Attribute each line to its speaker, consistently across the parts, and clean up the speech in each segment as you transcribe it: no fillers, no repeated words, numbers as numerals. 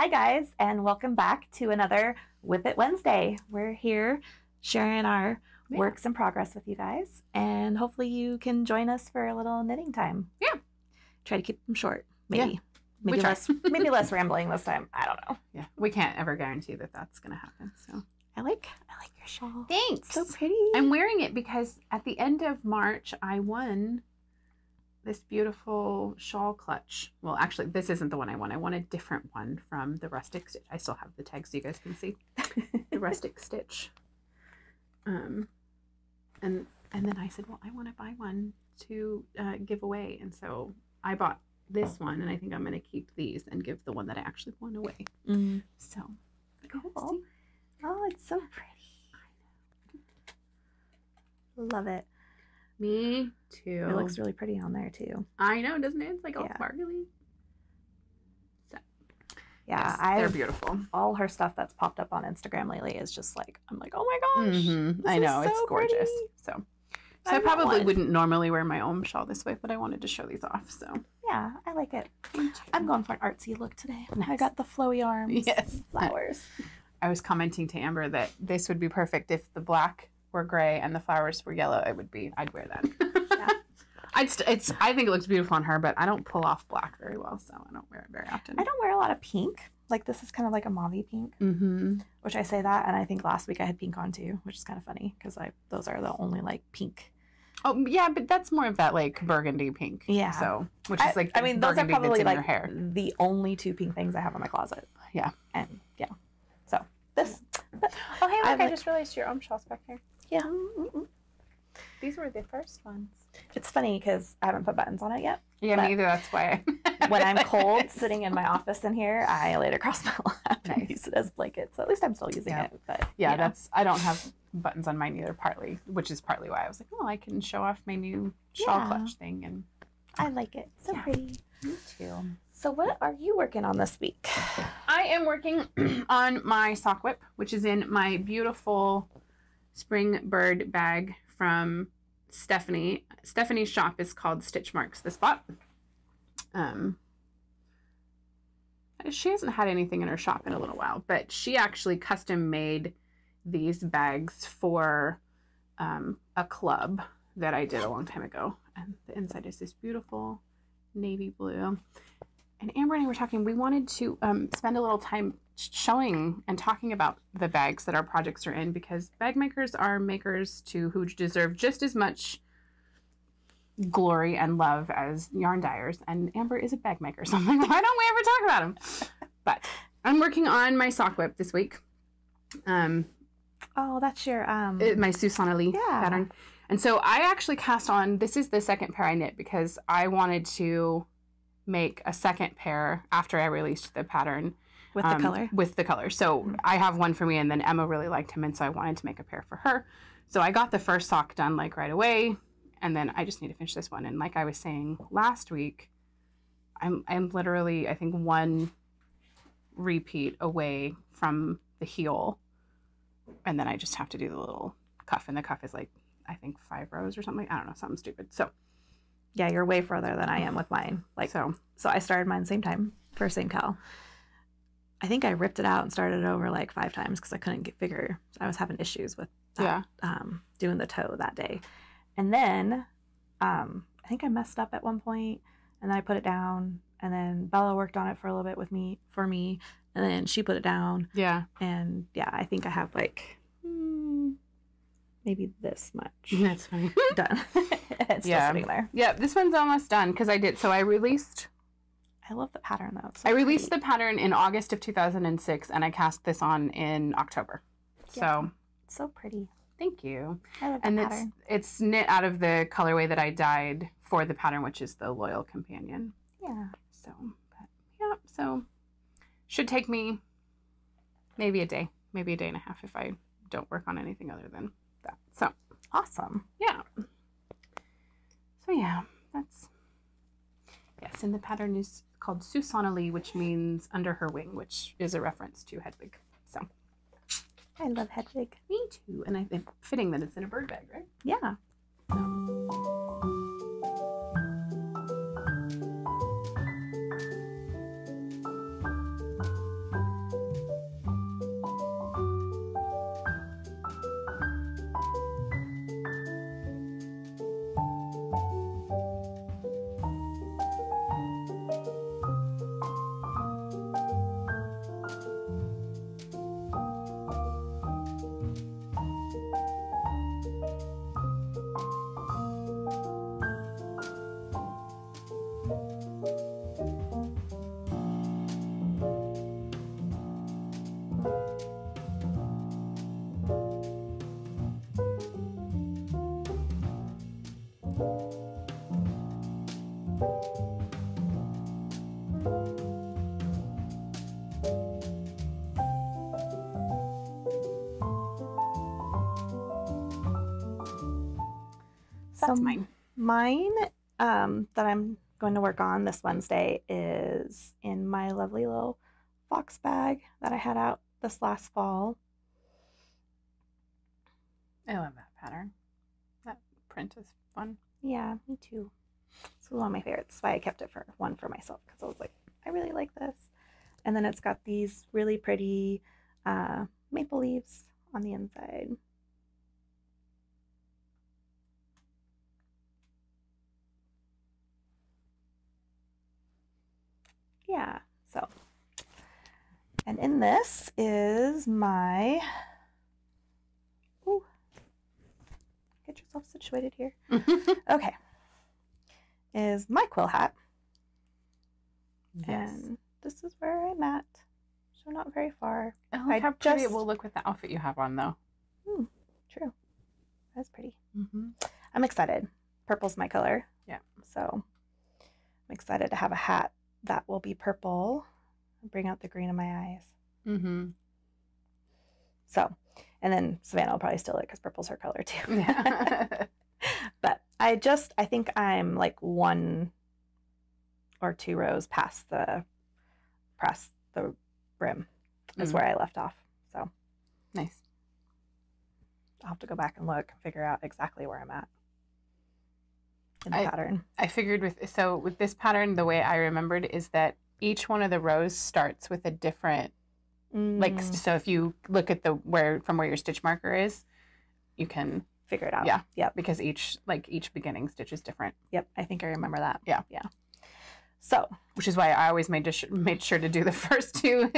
Speaker 1: Hi guys, and welcome back to another Whip It Wednesday. We're here sharing our works in progress with you guys, and hopefully you can join us for a little knitting time.
Speaker 2: Yeah.
Speaker 1: Try to keep them short, maybe.
Speaker 2: Yeah.
Speaker 1: Maybe less rambling this time. I don't know.
Speaker 2: Yeah, we can't ever guarantee that that's going to happen. So
Speaker 1: I like your shawl.
Speaker 2: Thanks.
Speaker 1: So pretty.
Speaker 2: I'm wearing it because at the end of March, I won this beautiful shawl clutch. Well, actually, this isn't the one I won. I won a different one from the Rustic Stitch. I still have the tag so you guys can see. The Rustic Stitch. And then I said, well, I want to buy one to give away. And so I bought this one, and I think I'm going to keep these and give the one that I actually won away.
Speaker 1: Mm.
Speaker 2: So,
Speaker 1: cool. Oh, it's so pretty. Love it.
Speaker 2: Me too.
Speaker 1: It looks really pretty on there too.
Speaker 2: I know, doesn't it? It's like all sparkly. So,
Speaker 1: yeah,
Speaker 2: yes, they're beautiful.
Speaker 1: All her stuff that's popped up on Instagram lately is just like, I'm like, oh my gosh.
Speaker 2: I know, it's
Speaker 1: so
Speaker 2: gorgeous.
Speaker 1: Pretty.
Speaker 2: So I probably wouldn't normally wear my own shawl this way, but I wanted to show these off. So
Speaker 1: yeah, I like it. I'm going for an artsy look today.
Speaker 2: Nice.
Speaker 1: I got the flowy arms.
Speaker 2: Yes.
Speaker 1: Flowers.
Speaker 2: I was commenting to Amber that this would be perfect if the black were gray and the flowers were yellow. I'd wear that.
Speaker 1: Yeah.
Speaker 2: I think it looks beautiful on her, but I don't pull off black very well, so I don't wear it very often.
Speaker 1: I don't wear a lot of pink. Like this is kind of like a mauve pink, which I say that, and I think last week I had pink on too, which is kind of funny because those are the only like pink.
Speaker 2: Oh yeah, but that's more of that like burgundy pink.
Speaker 1: Yeah.
Speaker 2: So which is like
Speaker 1: those are probably
Speaker 2: in
Speaker 1: like
Speaker 2: your hair.
Speaker 1: the only two pink things I have in my closet.
Speaker 2: Yeah.
Speaker 1: And yeah. So this.
Speaker 2: Oh hey, look! I just realized your shawl's back here.
Speaker 1: Yeah.
Speaker 2: These were the first ones.
Speaker 1: It's funny because I haven't put buttons on it yet.
Speaker 2: Yeah, me either. That's why.
Speaker 1: When I'm cold, sitting in my office in here, I lay it across my lap and use it as blankets. So at least I'm still using it. But
Speaker 2: yeah, I don't have buttons on mine either. Which is partly why I was like, oh, I can show off my new shawl clutch thing, and
Speaker 1: I like it. So pretty.
Speaker 2: Me too.
Speaker 1: So what are you working on this week?
Speaker 2: I am working on my sock whip, which is in my beautiful spring bird bag from Stephanie. Stephanie's shop is called Stitch Marks the Spot. She hasn't had anything in her shop in a little while, but she actually custom made these bags for a club that I did a long time ago. And the inside is this beautiful navy blue. And Amber and I were talking, we wanted to spend a little time showing and talking about the bags that our projects are in, because bag makers are makers who deserve just as much glory and love as yarn dyers. And Amber is a bag maker, so I'm like, why don't we ever talk about them? But I'm working on my sock whip this week.
Speaker 1: Oh, that's your
Speaker 2: my Susanna Lee pattern. And so I actually cast on, this is the second pair I knit because I wanted to make a second pair after I released the pattern.
Speaker 1: With the color?
Speaker 2: With the color. So I have one for me, and then Emma really liked him, and so I wanted to make a pair for her. So I got the first sock done like right away, and then I just need to finish this one. And like I was saying last week, I'm literally, I think, one repeat away from the heel, and then I just have to do the little cuff, and the cuff is like, I think 5 rows or something. I don't know, something stupid. So
Speaker 1: yeah, you're way further than I am with mine. Like so I started mine same time for same cow. I think I ripped it out and started it over like 5 times because I couldn't figure. I was having issues with that, doing the toe that day. And then I think I messed up at one point, and then I put it down, and then Bella worked on it for a little bit for me, and then she put it down.
Speaker 2: Yeah.
Speaker 1: And yeah, I think I have like maybe this much.
Speaker 2: That's funny.
Speaker 1: Done. It's still sitting there.
Speaker 2: Yeah, this one's almost done because I did. So I released.
Speaker 1: I love the pattern though.
Speaker 2: I released the pattern in August of 2006, and I cast this on in October.
Speaker 1: Yeah.
Speaker 2: So
Speaker 1: it's so pretty.
Speaker 2: Thank you.
Speaker 1: I love the pattern.
Speaker 2: It's knit out of the colorway that I dyed for the pattern, which is the Loyal Companion.
Speaker 1: Yeah.
Speaker 2: So, but yeah, so should take me maybe a day and a half if I don't work on anything other than that. So
Speaker 1: awesome.
Speaker 2: Yeah. So yeah, that's yes, and the pattern is called Susanna Lee, which means under her wing, which is a reference to Hedwig. So
Speaker 1: I love Hedwig.
Speaker 2: Me too. And I think fitting that it's in a bird bag, right?
Speaker 1: Yeah.
Speaker 2: So. That's mine.
Speaker 1: Mine that I'm going to work on this Wednesday is in my lovely little box bag that I had out this last fall.
Speaker 2: I love that pattern. That print is fun.
Speaker 1: Yeah, me too. It's one of my favorites. That's why I kept it for one for myself, because I was like, I really like this. And then it's got these really pretty maple leaves on the inside. Yeah, so. And in this is my, ooh, get yourself situated here. Okay. Is my quill hat.
Speaker 2: Yes.
Speaker 1: And this is where I'm at. So not very far.
Speaker 2: I like how pretty it will look with the outfit you have on, though.
Speaker 1: True. That's pretty.
Speaker 2: Mm-hmm.
Speaker 1: I'm excited. Purple's my color.
Speaker 2: Yeah.
Speaker 1: So I'm excited to have a hat that will be purple. Bring out the green in my eyes.
Speaker 2: Mm-hmm.
Speaker 1: So, and then Savannah will probably steal it because purple's her color too.
Speaker 2: Yeah.
Speaker 1: But I think I'm like 1 or 2 rows past the brim is where I left off. So
Speaker 2: nice.
Speaker 1: I'll have to go back and look and figure out exactly where I'm at in the pattern.
Speaker 2: I figured with this pattern, the way I remembered is that each one of the rows starts with a different, like, so if you look at from where your stitch marker is, you can
Speaker 1: figure it out.
Speaker 2: Yeah.
Speaker 1: Yep.
Speaker 2: Because each beginning stitch is different.
Speaker 1: Yep. I think I remember that.
Speaker 2: Yeah.
Speaker 1: Yeah. So,
Speaker 2: which is why I always made sure to do the first 2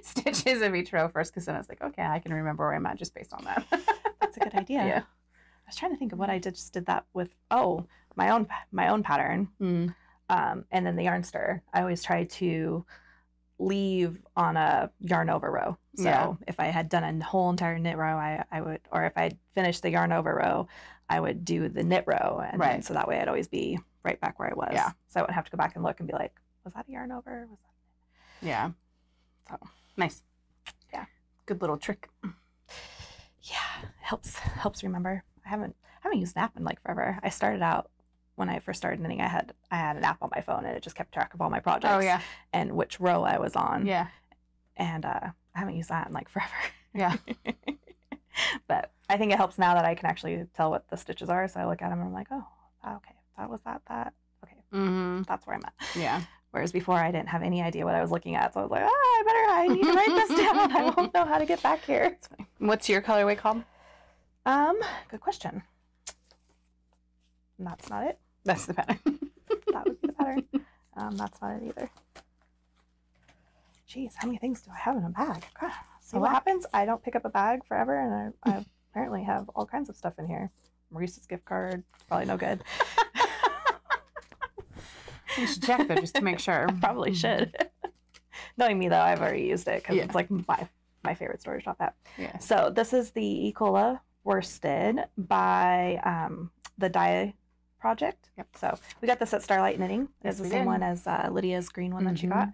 Speaker 2: stitches of each row first, because then I was like, okay, I can remember where I'm at just based on that.
Speaker 1: That's a good idea.
Speaker 2: Yeah.
Speaker 1: I was trying to think of what I did. Just did that with my own pattern, and then the yarn stir. I always try to leave on a yarn over row. So if I had done a whole entire knit row, I would, or if I finished the yarn over row, I would do the knit row, and then, so that way I'd always be right back where I was.
Speaker 2: Yeah.
Speaker 1: So I wouldn't have to go back and look and be like, was that a yarn over? Was that?
Speaker 2: Yeah.
Speaker 1: So
Speaker 2: nice.
Speaker 1: Yeah.
Speaker 2: Good little trick.
Speaker 1: Yeah, helps remember. I haven't used an app in like forever. I started out when I first started knitting. I had an app on my phone, and it just kept track of all my projects.
Speaker 2: Oh yeah.
Speaker 1: And which row I was on.
Speaker 2: Yeah.
Speaker 1: And I haven't used that in like forever.
Speaker 2: Yeah.
Speaker 1: But I think it helps now that I can actually tell what the stitches are. So I look at them and I'm like, oh, okay, that was that. Okay, that's where I'm at.
Speaker 2: Yeah.
Speaker 1: Whereas before I didn't have any idea what I was looking at, so I was like, I need to write this down. I won't know how to get back here.
Speaker 2: What's your colorway called?
Speaker 1: Good question. And that's not it.
Speaker 2: That's the pattern.
Speaker 1: That would be the pattern. That's not it either. Jeez, how many things do I have in a bag? God, see what happens? I don't pick up a bag forever, and I apparently have all kinds of stuff in here. Maurice's gift card, probably no good.
Speaker 2: You should check though, just to make sure.
Speaker 1: I probably should. Knowing me though, I've already used it because it's like my favorite storage shop app.
Speaker 2: Yeah.
Speaker 1: So this is the Ecola worsted by the Dye Project.
Speaker 2: Yep.
Speaker 1: So we got this at Starlight Knitting. It's the same one as Lydia's green one that she got.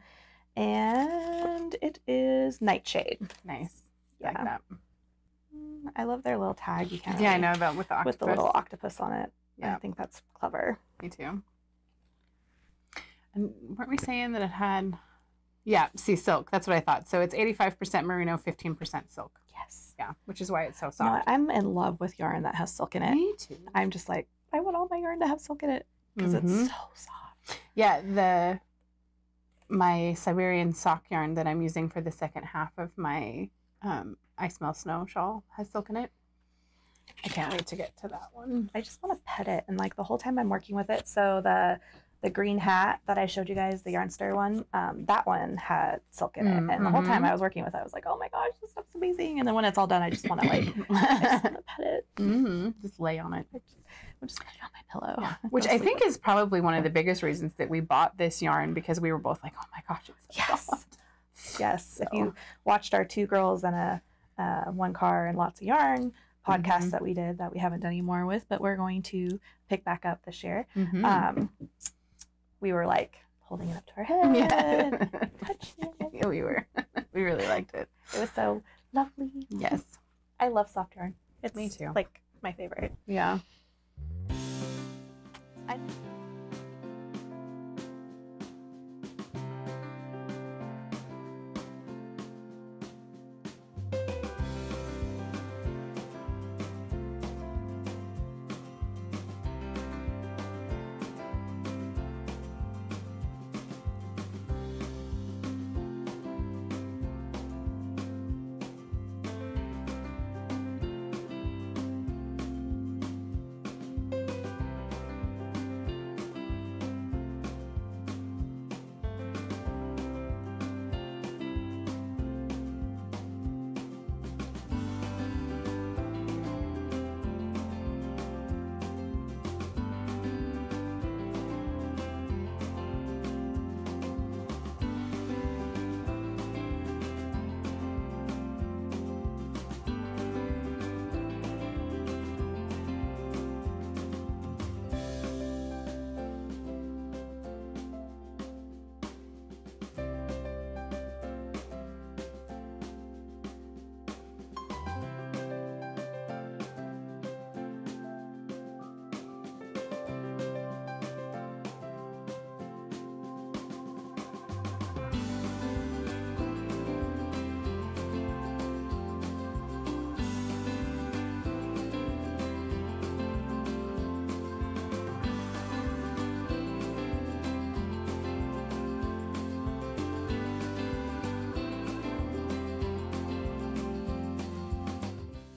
Speaker 1: And it is Nightshade.
Speaker 2: Nice.
Speaker 1: Yeah.
Speaker 2: Like that.
Speaker 1: I love their little tag. You can't
Speaker 2: I know that with the octopus.
Speaker 1: With the little octopus on it.
Speaker 2: Yeah.
Speaker 1: I think that's clever.
Speaker 2: Me too. And weren't we saying that it had... silk. That's what I thought. So it's 85% merino, 15% silk.
Speaker 1: Yes.
Speaker 2: Yeah, which is why it's so soft.
Speaker 1: No, I'm in love with yarn that has silk in it.
Speaker 2: Me too.
Speaker 1: I'm just like, I want all my yarn to have silk in it because it's so soft.
Speaker 2: Yeah, my Siberian sock yarn that I'm using for the second half of my I Smell Snow shawl has silk in it. I can't wait to get to that one.
Speaker 1: I just want to pet it, and like the whole time I'm working with it. So the green hat that I showed you guys, the yarn stir one, that one had silk in it, and the whole time I was working with it, I was like, oh my gosh, this stuff's amazing. And then when it's all done, I just want to I just want to pet it.
Speaker 2: Just lay on it.
Speaker 1: I'll just put it on my pillow.
Speaker 2: Yeah. Which I think is probably one of the biggest reasons that we bought this yarn, because we were both like, oh my gosh, it's so soft.
Speaker 1: Yes. So. If you watched our 2 girls and a 1 car and lots of yarn podcast that we did, that we haven't done anymore with, but we're going to pick back up this year. we were like holding it up to our head.
Speaker 2: Yeah.
Speaker 1: Touching it.
Speaker 2: Yeah, we were. We really liked it.
Speaker 1: It was so lovely.
Speaker 2: Yes.
Speaker 1: I love soft yarn. It's
Speaker 2: Me too.
Speaker 1: like my favorite.
Speaker 2: Yeah.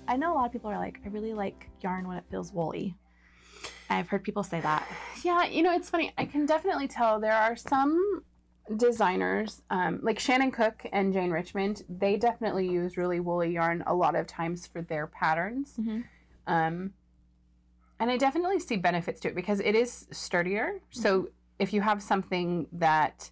Speaker 1: I know a lot of people are like, I really like yarn when it feels woolly. I've heard people say that.
Speaker 2: Yeah, you know, it's funny. I can definitely tell there are some designers, like Shannon Cook and Jane Richmond, they definitely use really woolly yarn a lot of times for their patterns.
Speaker 1: Mm-hmm.
Speaker 2: And I definitely see benefits to it because it is sturdier. So if you have something that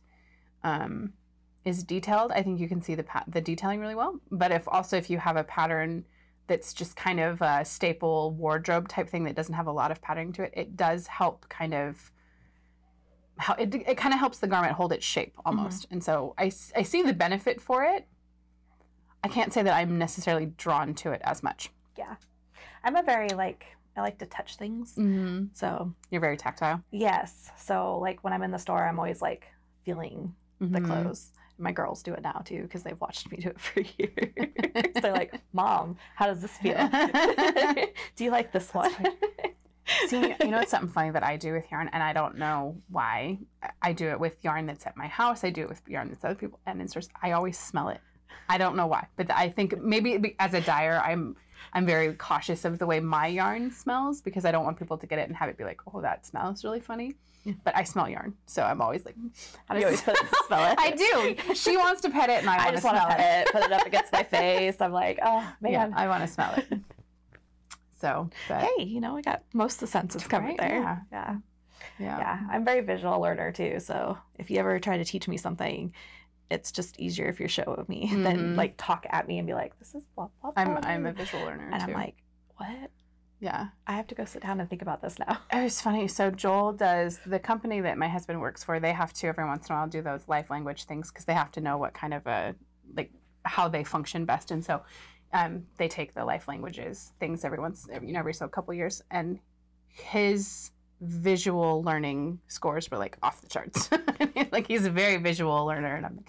Speaker 2: is detailed, I think you can see the detailing really well. But if you have a pattern that's just kind of a staple wardrobe type thing that doesn't have a lot of patterning to it, it does help kind of it kind of helps the garment hold its shape almost. And so I see the benefit for it. I can't say that I'm necessarily drawn to it as much.
Speaker 1: Yeah. I'm a very I like to touch things.
Speaker 2: Mm-hmm.
Speaker 1: So
Speaker 2: you're very tactile.
Speaker 1: Yes. So like when I'm in the store, I'm always like feeling the clothes. My girls do it now too because they've watched me do it for years. They're like, Mom, how does this feel? Do you like this one?
Speaker 2: See, you know, it's something funny that I do with yarn, and I don't know why. I do it with yarn that's at my house. I do it with yarn that's other people, and in stores. I always smell it. I don't know why, but I think maybe as a dyer, I'm very cautious of the way my yarn smells because I don't want people to get it and have it be like, oh, that smells really funny. But I smell yarn, so I'm always like,
Speaker 1: how do you always smell it?
Speaker 2: I do. She wants to pet it, and I just want to
Speaker 1: pet it, put it up against my face. I'm like, oh man,
Speaker 2: yeah, I want to smell it. So, but,
Speaker 1: hey, you know, we got most of the senses covered there. Yeah. I'm a very visual learner too, so if you ever try to teach me something, it's just easier if you're show me than like talk at me and be like, this is blah blah blah.
Speaker 2: I'm a visual learner
Speaker 1: and
Speaker 2: too.
Speaker 1: I'm like, what?
Speaker 2: Yeah.
Speaker 1: I have to go sit down and think about this now.
Speaker 2: It was funny. So Joel does, the company that my husband works for, they have to every once in a while do those life language things because they have to know what kind of how they function best. And so they take the life languages things every so couple years. And his visual learning scores were like off the charts. Like he's a very visual learner. And I'm like,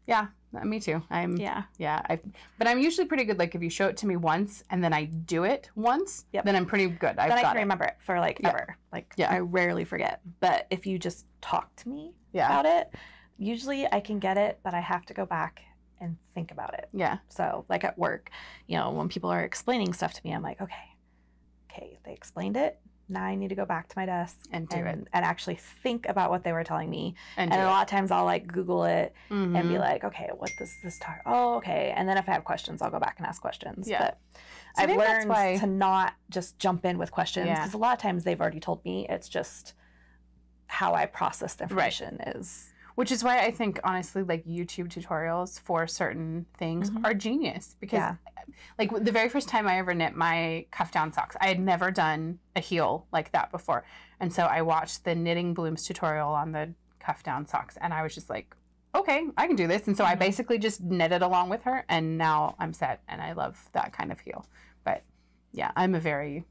Speaker 2: yeah, me too. But I'm usually pretty good. Like if you show it to me once and then I do it once, then I'm pretty good.
Speaker 1: Then I can remember it for ever. I rarely forget. But if you just talk to me about it, usually I can get it, but I have to go back and think about it.
Speaker 2: Yeah.
Speaker 1: So like at work, you know, when people are explaining stuff to me, I'm like, okay, they explained it. Now I need to go back to my desk and do it and actually think about what they were telling me. And a lot of times I'll like Google it and be like, okay, what does this talk? Oh, okay. And then if I have questions, I'll go back and ask questions. Yeah. But so I've learned to not just jump in with questions because a lot of times they've already told me. It's just how I process the information is. Which is why I think, honestly, like YouTube tutorials for certain things are genius. Because like the very first time I ever knit my cuff down socks, I had never done a heel like that before. And so I watched the Knitting Blooms tutorial on the
Speaker 2: cuff down socks. And I was just like, okay, I can do this. And so I basically just knitted along with her, and now I'm set, and I love that kind of heel. But yeah, I'm a very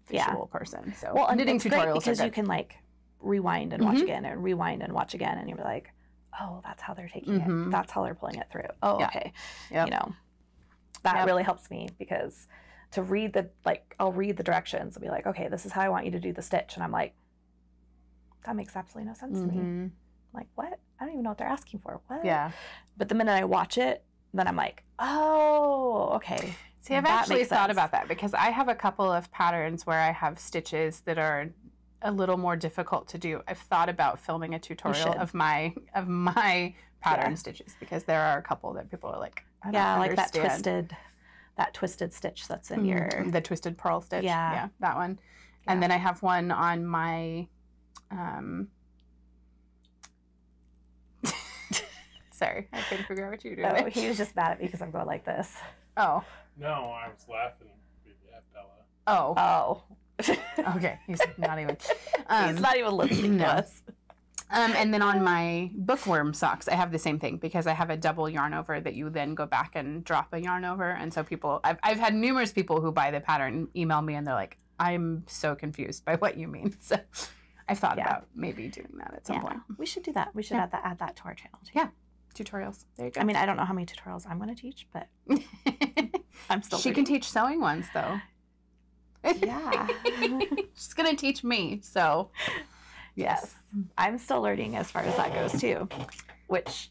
Speaker 2: visual person. So knitting tutorials
Speaker 1: because you can like rewind and watch again and rewind and watch again, and you're like, oh, that's how they're taking it. That's how they're pulling it through. Oh, okay. Yep. You know, that really helps me, because to read I'll read the directions and be like, okay, this is how I want you to do the stitch. And I'm like, that makes absolutely no sense to me. I'm like, what? I don't even know what they're asking for. What?
Speaker 2: Yeah.
Speaker 1: But the minute I watch it, then I'm like, oh, okay.
Speaker 2: See, I've actually thought about that, because I have a couple of patterns where I have stitches that are a little more difficult to do. I've thought about filming a tutorial of my pattern stitches, because there are a couple that people are like, I don't understand. that twisted stitch that's in your the twisted purl stitch. Yeah, that one. And then I have one on my sorry, I couldn't figure out what you were doing.
Speaker 1: Oh, he was just mad at me because I'm going like this.
Speaker 2: Oh.
Speaker 3: No, I was laughing at Bella.
Speaker 2: Oh. Okay, he's not even.
Speaker 1: He's not even listening to us.
Speaker 2: And then on my bookworm socks, I have the same thing, because I have a double yarn over that you then go back and drop a yarn over. And so I've had numerous people who buy the pattern email me, and they're like, I'm so confused by what you mean. So I've thought about maybe doing that at some point.
Speaker 1: We should do that. We should add that to our channel too.
Speaker 2: Yeah. Tutorials. There you go.
Speaker 1: I mean, I don't know how many tutorials I'm going to teach, but I'm still
Speaker 2: She can teach sewing ones, though.
Speaker 1: Yeah.
Speaker 2: She's going to teach me, so.
Speaker 1: Yes. I'm still learning as far as that goes, too. Which,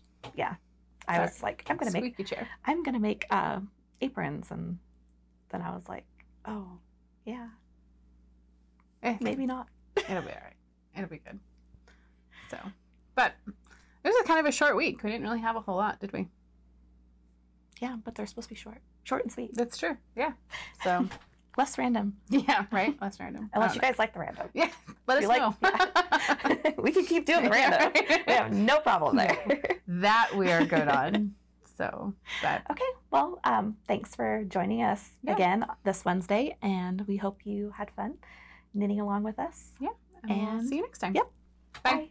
Speaker 1: I was like, I'm going to make aprons. And then I was like, oh, yeah. Maybe not.
Speaker 2: It'll be all right. It'll be good. So, but it was kind of a short week. We didn't really have a whole lot, did we?
Speaker 1: Yeah, but they're supposed to be short and sweet.
Speaker 2: That's true. Yeah. So
Speaker 1: less random.
Speaker 2: Yeah, right. Less random.
Speaker 1: Unless you guys like the random.
Speaker 2: Yeah. Let us know.
Speaker 1: Yeah. We can keep doing the random. We have no problem there.
Speaker 2: That we are good on. So, but
Speaker 1: okay. Well, thanks for joining us again this Wednesday, and we hope you had fun knitting along with us.
Speaker 2: Yeah. And we'll see you next time.
Speaker 1: Yep.
Speaker 2: Bye.
Speaker 1: Bye.